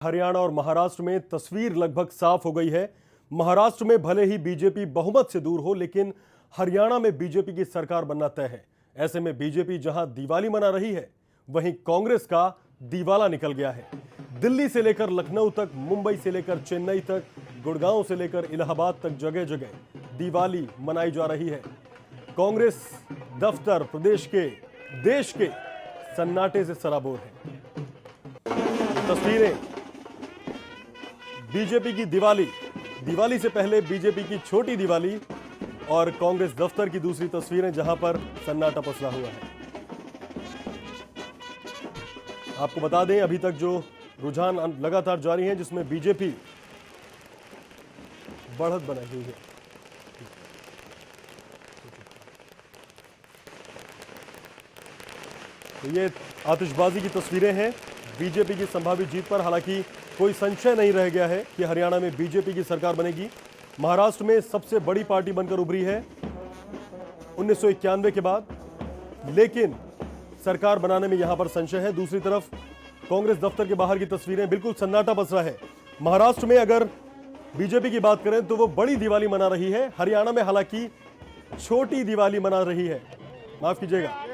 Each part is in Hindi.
हरियाणा और महाराष्ट्र में तस्वीर लगभग साफ हो गई है। महाराष्ट्र में भले ही बीजेपी बहुमत से दूर हो, लेकिन हरियाणा में बीजेपी की सरकार बनना तय है। ऐसे में बीजेपी जहां दिवाली मना रही है, वहीं कांग्रेस का दिवाला निकल गया है। दिल्ली से लेकर लखनऊ तक, मुंबई से लेकर चेन्नई तक, गुड़गांव से लेकर इलाहाबाद तक जगह जगह दिवाली मनाई जा रही है। कांग्रेस दफ्तर देश के सन्नाटे से सराबोर है। तस्वीरें बीजेपी की दिवाली से पहले बीजेपी की छोटी दिवाली और कांग्रेस दफ्तर की दूसरी तस्वीरें, जहां पर सन्नाटा पसरा हुआ है। आपको बता दें, अभी तक जो रुझान लगातार जारी है, जिसमें बीजेपी बढ़त बनाई हुई है। तो ये आतिशबाजी की तस्वीरें हैं बीजेपी की संभावित जीत पर। हालांकि कोई संशय नहीं रह गया है कि हरियाणा में बीजेपी की सरकार बनेगी। महाराष्ट्र में सबसे बड़ी पार्टी बनकर उभरी है 1991 के बाद, लेकिन सरकार बनाने में यहां पर संशय है। दूसरी तरफ कांग्रेस दफ्तर के बाहर की तस्वीरें, बिल्कुल सन्नाटा पसरा है। महाराष्ट्र में अगर बीजेपी की बात करें तो वो बड़ी दिवाली मना रही है। हरियाणा में हालांकि छोटी दिवाली मना रही है। माफ कीजिएगा,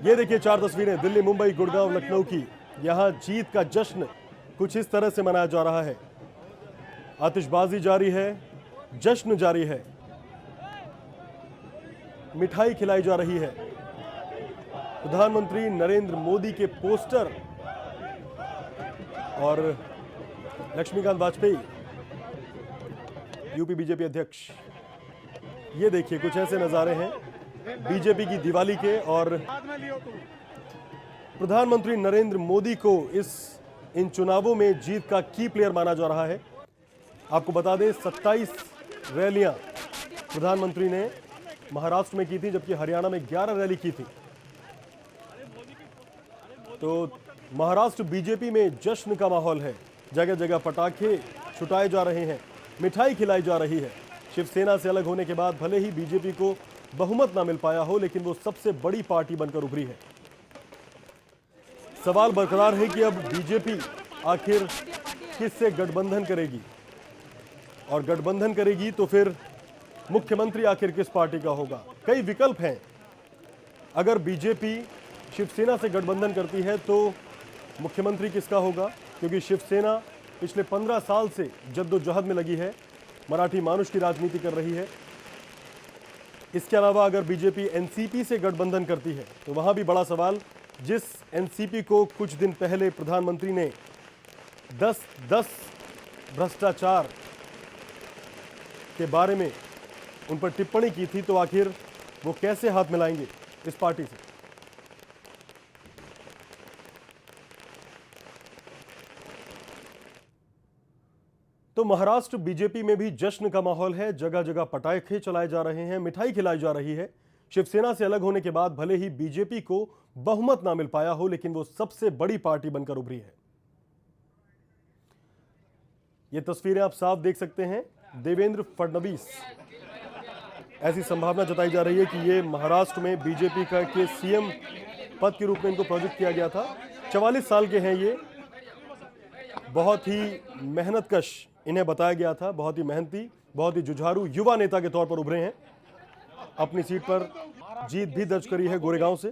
ये देखिए 4 तस्वीरें दिल्ली, मुंबई, गुड़गांव, लखनऊ की। यहां जीत का जश्न कुछ इस तरह से मनाया जा रहा है। आतिशबाजी जारी है, जश्न जारी है, मिठाई खिलाई जा रही है। प्रधानमंत्री नरेंद्र मोदी के पोस्टर और लक्ष्मीकांत वाजपेयी, यूपी बीजेपी अध्यक्ष, ये देखिए कुछ ऐसे नजारे हैं बीजेपी की दिवाली के। और प्रधानमंत्री नरेंद्र मोदी को इन चुनावों में जीत का की प्लेयर माना जा रहा है। आपको बता दें, 27 रैलियां प्रधानमंत्री ने महाराष्ट्र में की थी, जबकि हरियाणा में 11 रैली की थी। तो महाराष्ट्र बीजेपी में जश्न का माहौल है। जगह जगह पटाखे छुटाए जा रहे हैं, मिठाई खिलाई जा रही है। शिवसेना से अलग होने के बाद भले ही बीजेपी को बहुमत ना मिल पाया हो, लेकिन वो सबसे बड़ी पार्टी बनकर उभरी है। सवाल बरकरार है कि अब बीजेपी आखिर किससे गठबंधन करेगी, और गठबंधन करेगी तो फिर मुख्यमंत्री आखिर किस पार्टी का होगा। कई विकल्प हैं। अगर बीजेपी शिवसेना से गठबंधन करती है तो मुख्यमंत्री किसका होगा, क्योंकि शिवसेना पिछले 15 साल से जद्दोजहद में लगी है, मराठी मानुष की राजनीति कर रही है। इसके अलावा अगर बीजेपी एनसीपी से गठबंधन करती है तो वहां भी बड़ा सवाल, जिस एनसीपी को कुछ दिन पहले प्रधानमंत्री ने 10 भ्रष्टाचार के बारे में उन पर टिप्पणी की थी, तो आखिर वो कैसे हाथ मिलाएंगे इस पार्टी से। तो महाराष्ट्र बीजेपी में भी जश्न का माहौल है। जगह जगह पटाखे चलाए जा रहे हैं, मिठाई खिलाई जा रही है। शिवसेना से अलग होने के बाद भले ही बीजेपी को बहुमत ना मिल पाया हो, लेकिन वो सबसे बड़ी पार्टी बनकर उभरी है। ये तस्वीरें आप साफ देख सकते हैं। देवेंद्र फडणवीस, ऐसी संभावना जताई जा रही है कि ये महाराष्ट्र में बीजेपी के सीएम पद के रूप में इनको प्रोजेक्ट किया गया था। 44 साल के हैं ये, बहुत ही मेहनतकश इन्हें बताया गया था, बहुत ही मेहनती, बहुत ही जुझारू युवा नेता के तौर पर उभरे हैं। अपनी सीट पर जीत भी दर्ज करी है गोरेगांव से।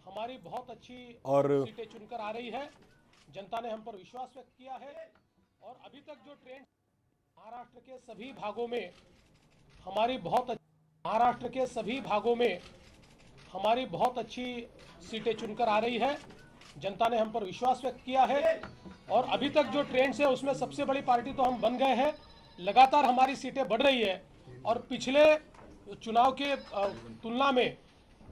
हमारी बहुत अच्छी और सीटें चुनकर आ रही है। जनता ने हम पर विश्वास व्यक्त किया है, और अभी तक जो ट्रेंड महाराष्ट्र के सभी भागों में हमारी बहुत अच्छी सीटें चुनकर आ रही है। जनता ने हम पर विश्वास व्यक्त किया है, और अभी तक जो ट्रेंड है उसमें सबसे बड़ी पार्टी तो हम बन गए हैं। लगातार हमारी सीटें बढ़ रही है, और पिछले चुनाव के तुलना में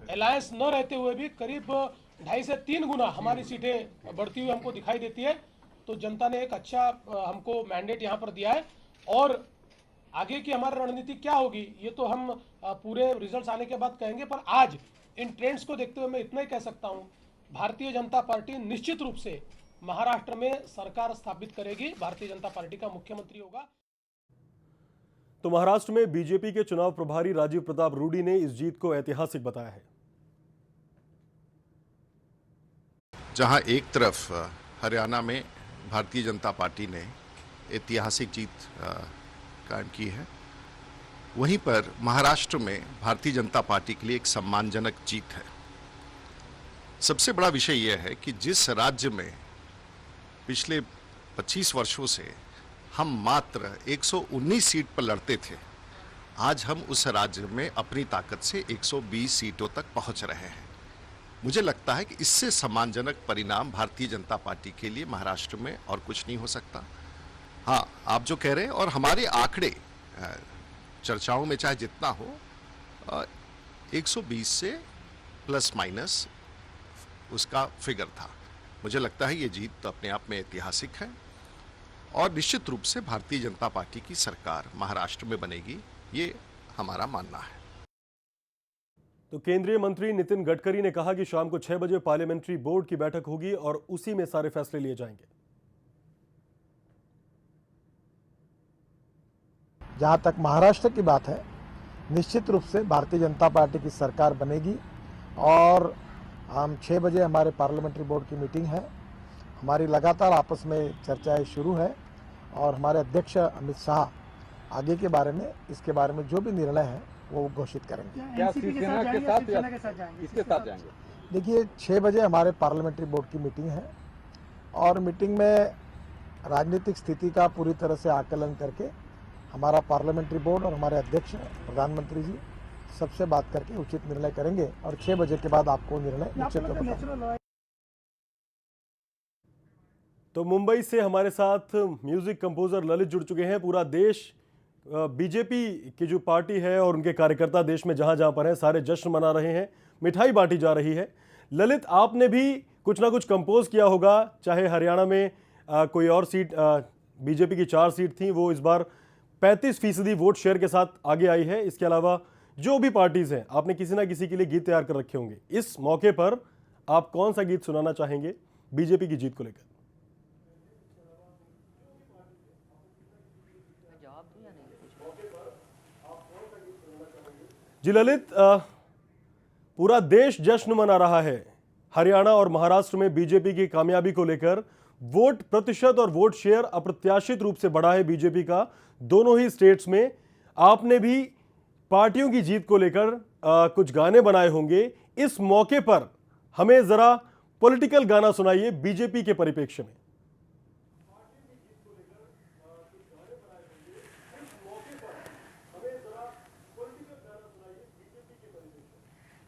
अलायंस न रहते हुए भी करीब 2.5 से 3 गुना हमारी सीटें बढ़ती हुई हमको दिखाई देती है। तो जनता ने एक अच्छा हमको मैंडेट यहाँ पर दिया है, और आगे की हमारी रणनीति क्या होगी ये तो हम पूरे रिजल्ट्स आने के बाद कहेंगे। पर आज इन ट्रेंड्स को देखते हुए मैं इतना ही कह सकता हूँ, भारतीय जनता पार्टी निश्चित रूप से महाराष्ट्र में सरकार स्थापित करेगी। भारतीय जनता पार्टी का मुख्यमंत्री होगा। तो महाराष्ट्र में बीजेपी के चुनाव प्रभारी राजीव प्रताप रूडी ने इस जीत को ऐतिहासिक बताया है। जहां एक तरफ हरियाणा में भारतीय जनता पार्टी ने ऐतिहासिक जीत कायम की है, वहीं पर महाराष्ट्र में भारतीय जनता पार्टी के लिए एक सम्मानजनक जीत है। सबसे बड़ा विषय यह है कि जिस राज्य में पिछले 25 वर्षों से हम मात्र 119 सीट पर लड़ते थे, आज हम उस राज्य में अपनी ताकत से 120 सीटों तक पहुंच रहे हैं। मुझे लगता है कि इससे सम्मानजनक परिणाम भारतीय जनता पार्टी के लिए महाराष्ट्र में और कुछ नहीं हो सकता। हाँ, आप जो कह रहे हैं और हमारे आंकड़े चर्चाओं में चाहे जितना हो, 120 से प्लस माइनस उसका फिगर था। मुझे लगता है ये जीत तो अपने आप में ऐतिहासिक है और निश्चित रूप से भारतीय जनता पार्टी की सरकार महाराष्ट्र में बनेगी, ये हमारा मानना है। तो केंद्रीय मंत्री नितिन गडकरी ने कहा कि शाम को 6 बजे पार्लियामेंट्री बोर्ड की बैठक होगी और उसी में सारे फैसले लिए जाएंगे। जहां तक महाराष्ट्र की बात है, निश्चित रूप से भारतीय जनता पार्टी की सरकार बनेगी और हम 6 बजे हमारे पार्लियामेंट्री बोर्ड की मीटिंग है। हमारी लगातार आपस में चर्चाएं शुरू है और हमारे अध्यक्ष अमित शाह आगे के बारे में, इसके बारे में जो भी निर्णय है वो घोषित करेंगे। क्या शिवसेना के साथ या किसके साथ जाएंगे? देखिए, 6 बजे हमारे पार्लियामेंट्री बोर्ड की मीटिंग है और मीटिंग में राजनीतिक स्थिति का पूरी तरह से आकलन करके हमारा पार्लियामेंट्री बोर्ड और हमारे अध्यक्ष प्रधानमंत्री जी सबसे बात करके उचित निर्णय करेंगे और 6 बजे के बाद आपको निर्णय निश्चित बताएंगे। तो मुंबई से हमारे साथ म्यूजिक कंपोजर ललित जुड़ चुके हैं। पूरा देश बीजेपी की जो पार्टी है और उनके कार्यकर्ता देश में जहां जहां पर हैं सारे जश्न मना रहे हैं, मिठाई बांटी जा रही है। ललित, आपने भी कुछ ना कुछ कंपोज किया होगा, चाहे हरियाणा में कोई और सीट, बीजेपी की 4 सीट थी, वो इस बार 35% वोट शेयर के साथ आगे आई है। इसके अलावा जो भी पार्टीज हैं, आपने किसी ना किसी के लिए गीत तैयार कर रखे होंगे। इस मौके पर आप कौन सा गीत सुनाना चाहेंगे बीजेपी की जीत को लेकर? जी ललित, पूरा देश जश्न मना रहा है हरियाणा और महाराष्ट्र में बीजेपी की कामयाबी को लेकर। वोट प्रतिशत और वोट शेयर अप्रत्याशित रूप से बढ़ा है बीजेपी का दोनों ही स्टेट्स में। आपने भी पार्टियों की जीत को लेकर कुछ गाने बनाए होंगे। इस मौके पर हमें जरा पॉलिटिकल गाना सुनाइए बीजेपी के परिप्रेक्ष्य में।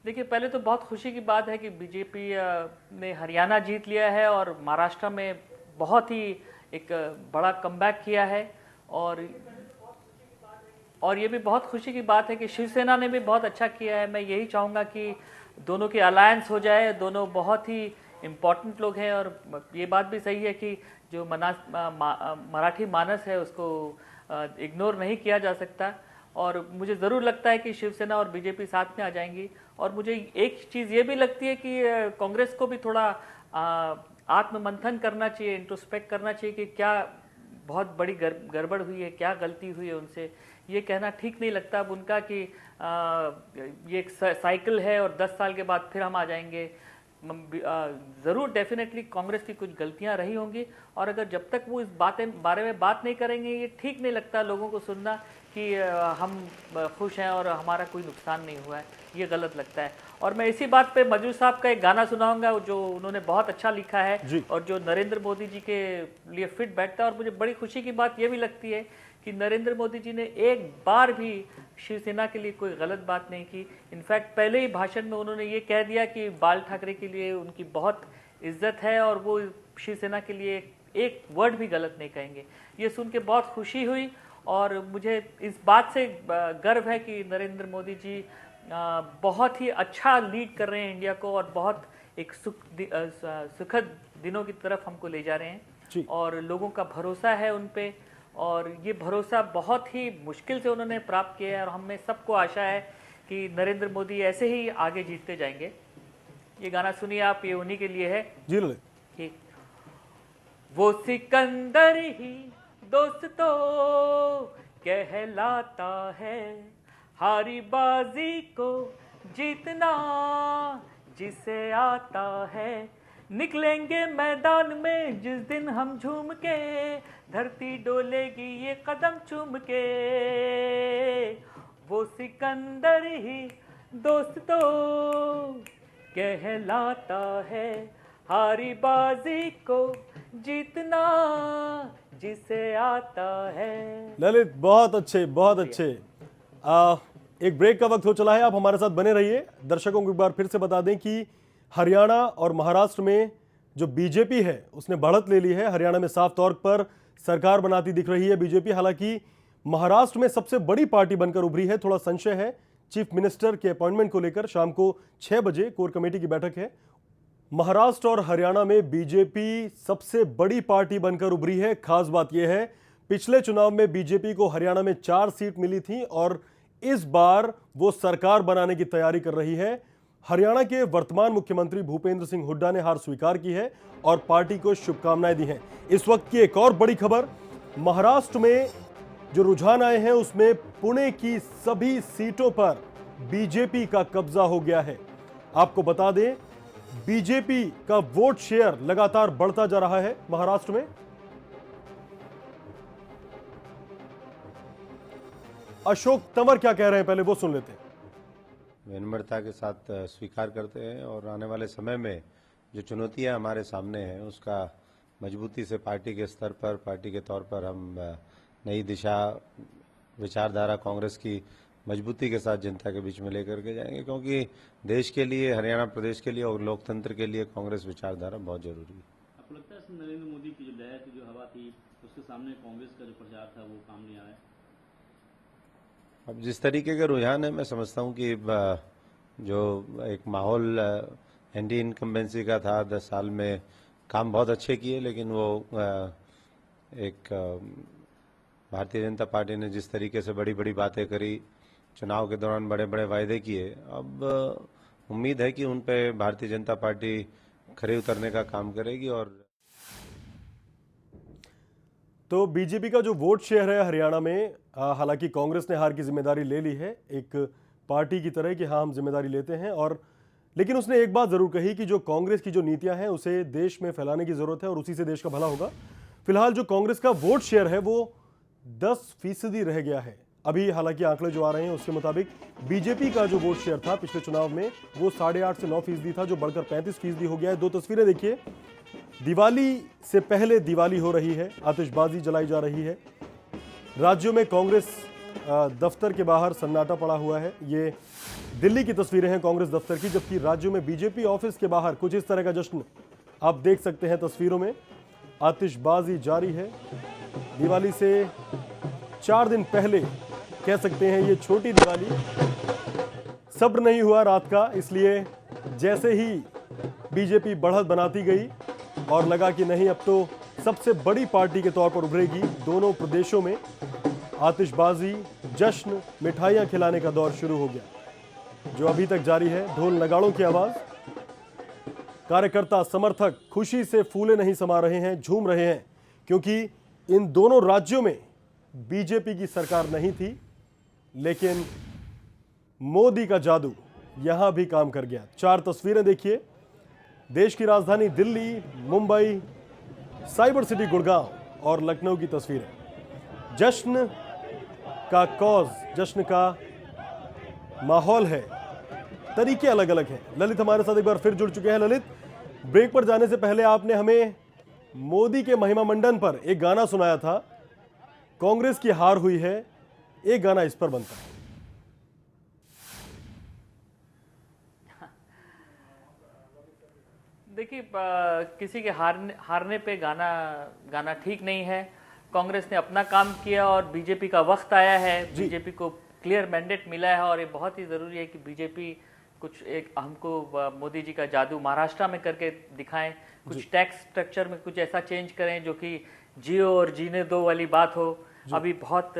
देखिए, पहले तो बहुत खुशी की बात है कि बीजेपी ने हरियाणा जीत लिया है और महाराष्ट्र में बहुत ही एक बड़ा कमबैक किया है और ये भी बहुत खुशी की बात है कि शिवसेना ने भी बहुत अच्छा किया है। मैं यही चाहूँगा कि दोनों की अलायंस हो जाए। दोनों बहुत ही इम्पोर्टेंट लोग हैं और ये बात भी सही है कि जो मराठी मानस है उसको इग्नोर नहीं किया जा सकता और मुझे ज़रूर लगता है कि शिवसेना और बीजेपी साथ में आ जाएंगी। और मुझे एक चीज़ ये भी लगती है कि कांग्रेस को भी थोड़ा आत्ममंथन करना चाहिए, इंट्रोस्पेक्ट करना चाहिए कि क्या बहुत बड़ी गड़बड़ हुई है, क्या गलती हुई है उनसे। ये कहना ठीक नहीं लगता अब उनका कि ये एक साइकिल है और 10 साल के बाद फिर हम आ जाएंगे। ज़रूर डेफिनेटली कांग्रेस की कुछ गलतियां रही होंगी और अगर जब तक वो इस बारे में बात नहीं करेंगे, ये ठीक नहीं लगता लोगों को सुनना कि हम खुश हैं और हमारा कोई नुकसान नहीं हुआ है, ये गलत लगता है। और मैं इसी बात पे मजरू साहब का एक गाना सुनाऊंगा जो उन्होंने बहुत अच्छा लिखा है और जो नरेंद्र मोदी जी के लिए फिट बैठता है। और मुझे बड़ी खुशी की बात ये भी लगती है कि नरेंद्र मोदी जी ने एक बार भी शिवसेना के लिए कोई गलत बात नहीं की। इनफैक्ट पहले ही भाषण में उन्होंने ये कह दिया कि बाल ठाकरे के लिए उनकी बहुत इज्जत है और वो शिवसेना के लिए एक वर्ड भी गलत नहीं कहेंगे। ये सुन के बहुत खुशी हुई और मुझे इस बात से गर्व है कि नरेंद्र मोदी जी बहुत ही अच्छा लीड कर रहे हैं इंडिया को और बहुत एक सुखद दिनों की तरफ हमको ले जा रहे हैं और लोगों का भरोसा है उन पे और ये भरोसा बहुत ही मुश्किल से उन्होंने प्राप्त किया है और हमें सबको आशा है कि नरेंद्र मोदी ऐसे ही आगे जीतते जाएंगे। ये गाना सुनिए आप, ये उन्हीं के लिए है जी। कि वो सिकंदर ही दोस्तों कहलाता है, हारी बाजी को जीतना जिसे आता है, निकलेंगे मैदान में जिस दिन हम झूम के, धरती डोलेगी ये कदम चूम के, वो सिकंदर ही दोस्तों कहलाता है, हारी बाजी को जीतना जिसे आता है। ललित बहुत अच्छे, बहुत अच्छे। एक ब्रेक का वक्त हो चला है, आप हमारे साथ बने रहिए। दर्शकों को एक बार फिर से बता दें कि हरियाणा और महाराष्ट्र में जो बीजेपी है उसने बढ़त ले ली है। हरियाणा में साफ तौर पर सरकार बनाती दिख रही है बीजेपी, हालांकि महाराष्ट्र में सबसे बड़ी पार्टी बनकर उभरी है। थोड़ा संशय है चीफ मिनिस्टर के अपॉइंटमेंट को लेकर। शाम को 6 बजे कोर कमेटी की बैठक है। महाराष्ट्र और हरियाणा में बीजेपी सबसे बड़ी पार्टी बनकर उभरी है। खास बात यह है, पिछले चुनाव में बीजेपी को हरियाणा में 4 सीट मिली थी और इस बार वो सरकार बनाने की तैयारी कर रही है। हरियाणा के वर्तमान मुख्यमंत्री भूपेंद्र सिंह हुड्डा ने हार स्वीकार की है और पार्टी को शुभकामनाएं दी हैं। इस वक्त की एक और बड़ी खबर, महाराष्ट्र में जो रुझान आए हैं उसमें पुणे की सभी सीटों पर बीजेपी का कब्जा हो गया है। आपको बता दें, बीजेपी का वोट शेयर लगातार बढ़ता जा रहा है महाराष्ट्र में। अशोक तंवर क्या कह रहे हैं, पहले वो सुन लेते हैं। विनम्रता के साथ स्वीकार करते हैं और आने वाले समय में जो चुनौतियां हमारे सामने हैं उसका मजबूती से पार्टी के स्तर पर, पार्टी के तौर पर हम नई दिशा, विचारधारा कांग्रेस की मजबूती के साथ जनता के बीच में लेकर के जाएंगे, क्योंकि देश के लिए, हरियाणा प्रदेश के लिए और लोकतंत्र के लिए कांग्रेस विचारधारा बहुत जरूरी है। आपको लगता है नरेंद्र मोदी की जो लहर की जो हवा थी उसके सामने कांग्रेस का जो प्रचार था वो काम नहीं आया? अब जिस तरीके के रुझान है, मैं समझता हूं कि जो एक माहौल एंटी इनकम्बेंसी का था, 10 साल में काम बहुत अच्छे किए, लेकिन वो एक भारतीय जनता पार्टी ने जिस तरीके से बड़ी बड़ी बातें करी, चुनाव के दौरान बड़े बड़े वायदे किए, अब उम्मीद है कि उन पे भारतीय जनता पार्टी खरे उतरने का काम करेगी। और तो बीजेपी का जो वोट शेयर है हरियाणा में, हालांकि कांग्रेस ने हार की जिम्मेदारी ले ली है एक पार्टी की तरह कि हाँ हम जिम्मेदारी लेते हैं, और लेकिन उसने एक बात जरूर कही कि जो कांग्रेस की जो नीतियां हैं उसे देश में फैलाने की जरूरत है और उसी से देश का भला होगा। फिलहाल जो कांग्रेस का वोट शेयर है वो 10% रह गया है अभी। हालांकि आंकड़े जो आ रहे हैं उसके मुताबिक बीजेपी का जो वोट शेयर था पिछले चुनाव में वो 8.5 से 9% था, जो बढ़कर 35% हो गया है। 2 तस्वीरें देखिए, दिवाली से पहले दिवाली हो रही है, आतिशबाजी जलाई जा रही है। राज्यों में कांग्रेस दफ्तर के बाहर सन्नाटा पड़ा हुआ है। ये दिल्ली की तस्वीरें हैं कांग्रेस दफ्तर की, जबकि राज्यों में बीजेपी ऑफिस के बाहर कुछ इस तरह का जश्न आप देख सकते हैं तस्वीरों में। आतिशबाजी जारी है। दिवाली से 4 दिन पहले कह सकते हैं ये छोटी दिवाली। सब्र नहीं हुआ रात का, इसलिए जैसे ही बीजेपी बढ़त बनाती गई और लगा कि नहीं अब तो सबसे बड़ी पार्टी के तौर पर उभरेगी, दोनों प्रदेशों में आतिशबाजी, जश्न, मिठाइयां खिलाने का दौर शुरू हो गया, जो अभी तक जारी है। ढोल नगाड़ों की आवाज, कार्यकर्ता, समर्थक खुशी से फूले नहीं समा रहे हैं, झूम रहे हैं, क्योंकि इन दोनों राज्यों में बीजेपी की सरकार नहीं थी, लेकिन मोदी का जादू यहां भी काम कर गया। 4 तस्वीरें देखिए, देश की राजधानी दिल्ली, मुंबई, साइबर सिटी गुड़गांव और लखनऊ की तस्वीरें। जश्न का कॉज, जश्न का माहौल है, तरीके अलग अलग हैं। ललित हमारे साथ एक बार फिर जुड़ चुके हैं। ललित, ब्रेक पर जाने से पहले आपने हमें मोदी के महिमा मंडन पर एक गाना सुनाया था, कांग्रेस की हार हुई है, एक गाना इस पर बनता है। देखिए, किसी के हारने पे गाना ठीक नहीं है। कांग्रेस ने अपना काम किया और बीजेपी का वक्त आया है। बीजेपी को क्लियर मैंडेट मिला है और ये बहुत ही ज़रूरी है कि बीजेपी कुछ एक हमको मोदी जी का जादू महाराष्ट्र में करके दिखाएं, कुछ टैक्स स्ट्रक्चर में कुछ ऐसा चेंज करें जो कि जियो और जीने दो वाली बात हो। अभी बहुत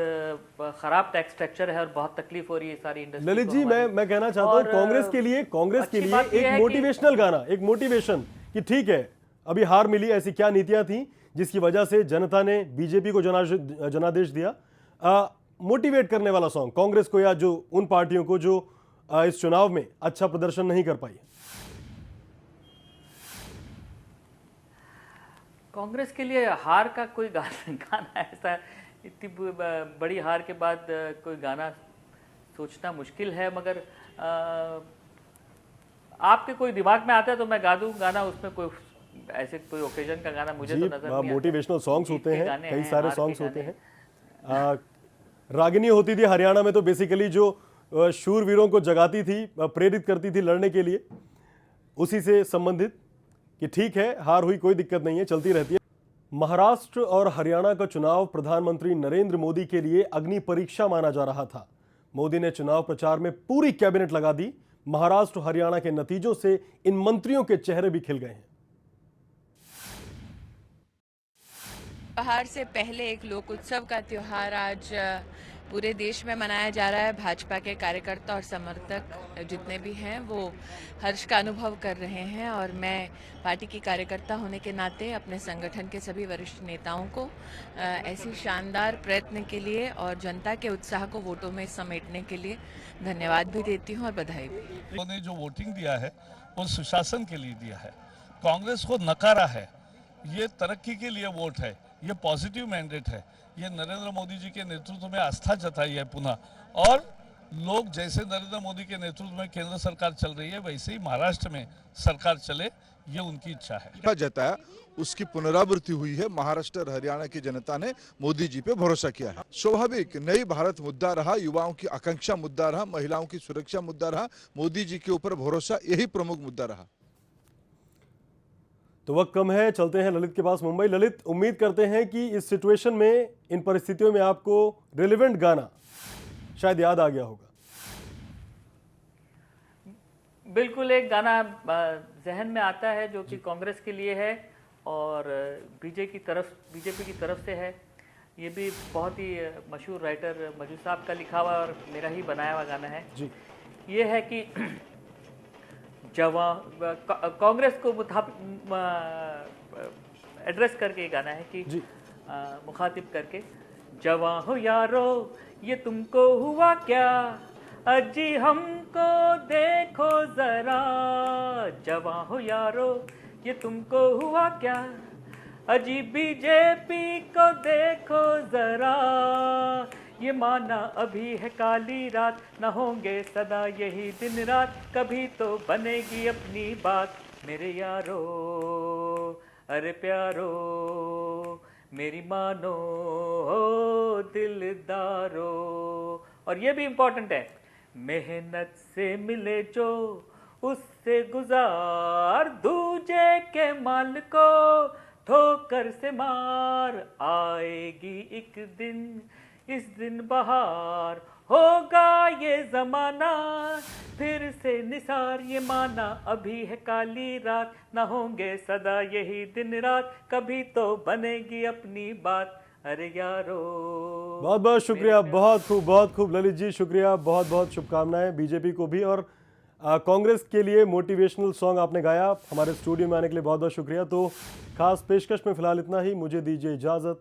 खराब टैक्स स्ट्रक्चर है और बहुत तकलीफ हो रही है सारी इंडस्ट्री। ललित जी, मैं कहना चाहता हूँ कांग्रेस के लिए एक मोटिवेशनल गाना, एक मोटिवेशन कि ठीक है अभी हार मिली, ऐसी क्या नीतियां थी जिसकी वजह से जनता ने बीजेपी को जनादेश दिया, मोटिवेट करने वाला सॉन्ग कांग्रेस को या जो उन पार्टियों को जो इस चुनाव में अच्छा प्रदर्शन नहीं कर पाई। कांग्रेस के लिए हार का कोई गाना ऐसा इतनी बड़ी हार के बाद कोई गाना सोचना मुश्किल है, मगर आपके कोई दिमाग में आता है तो मैं गा दूं गाना, उसमें कोई ऐसे कोई ओकेजन का गाना मुझे तो नजर नहीं आता। मोटिवेशनल सॉन्ग्स होते हैं, कई हैं, सारे हार के सॉन्ग्स गाने होते हैं। रागिनी होती थी हरियाणा में तो बेसिकली जो शूरवीरों को जगाती थी, प्रेरित करती थी लड़ने के लिए, उसी से संबंधित कि ठीक है हार हुई कोई दिक्कत नहीं है, चलती रहती है। महाराष्ट्र और हरियाणा का चुनाव प्रधानमंत्री नरेंद्र मोदी के लिए अग्नि परीक्षा माना जा रहा था। मोदी ने चुनाव प्रचार में पूरी कैबिनेट लगा दी। महाराष्ट्र हरियाणा के नतीजों से इन मंत्रियों के चेहरे भी खिल गए हैं। त्योहार से पहले एक लोक उत्सव का त्योहार आज पूरे देश में मनाया जा रहा है। भाजपा के कार्यकर्ता और समर्थक जितने भी हैं वो हर्ष का अनुभव कर रहे हैं, और मैं पार्टी की कार्यकर्ता होने के नाते अपने संगठन के सभी वरिष्ठ नेताओं को ऐसी शानदार प्रयत्न के लिए और जनता के उत्साह को वोटों में समेटने के लिए धन्यवाद भी देती हूं और बधाई भी। उन्होंने जो वोटिंग दिया है वो सुशासन के लिए दिया है, कांग्रेस को नकारा है। ये तरक्की के लिए वोट है, ये पॉजिटिव मैंडेट है, ये नरेंद्र मोदी जी के नेतृत्व में आस्था जताई है पुनः, और लोग जैसे नरेंद्र मोदी के नेतृत्व में केंद्र सरकार चल रही है वैसे ही महाराष्ट्र में सरकार चले, ये उनकी इच्छा है। जताया उसकी पुनरावृत्ति हुई है। महाराष्ट्र और हरियाणा की जनता ने मोदी जी पे भरोसा किया है। स्वाभाविक नई भारत मुद्दा रहा, युवाओं की आकांक्षा मुद्दा रहा, महिलाओं की सुरक्षा मुद्दा रहा, मोदी जी के ऊपर भरोसा यही प्रमुख मुद्दा रहा। तो वक्त कम है, चलते हैं ललित के पास मुंबई। ललित, उम्मीद करते हैं कि इस सिचुएशन में, इन परिस्थितियों में आपको रिलेवेंट गाना शायद याद आ गया होगा। बिल्कुल, एक गाना जहन में आता है जो कि कांग्रेस के लिए है और बीजेपी की तरफ से है। ये भी बहुत ही मशहूर राइटर मजू साहब का लिखा हुआ और मेरा ही बनाया हुआ गाना है जी। ये है कि कांग्रेस को एड्रेस करके ये गाना है कि मुखातिब करके, जवां हो यारो ये तुमको हुआ क्या, अजी हमको देखो जरा, जवां हो यारो ये तुमको हुआ क्या, अजी बीजेपी को देखो जरा, ये माना अभी है काली रात, न होंगे सदा यही दिन रात, कभी तो बनेगी अपनी बात, मेरे यारो अरे प्यारो मेरी मानो हो दिलदारो। और ये भी इम्पोर्टेंट है, मेहनत से मिले जो उससे गुजार, दूजे के माल को ठोकर से मार, आएगी एक दिन इस दिन बहार, होगा ये जमाना फिर से निसार, ये माना अभी है काली रात, ना होंगे सदा यही दिन रात, कभी तो बनेगी अपनी बात, अरे यारो। बहुत बहुत शुक्रिया, बहुत खूब ललित जी, शुक्रिया, बहुत बहुत शुभकामनाएं बीजेपी को भी, और कांग्रेस के लिए मोटिवेशनल सॉन्ग आपने गाया। हमारे स्टूडियो में आने के लिए बहुत बहुत शुक्रिया। तो खास पेशकश में फिलहाल इतना ही, मुझे दीजिए इजाज़त।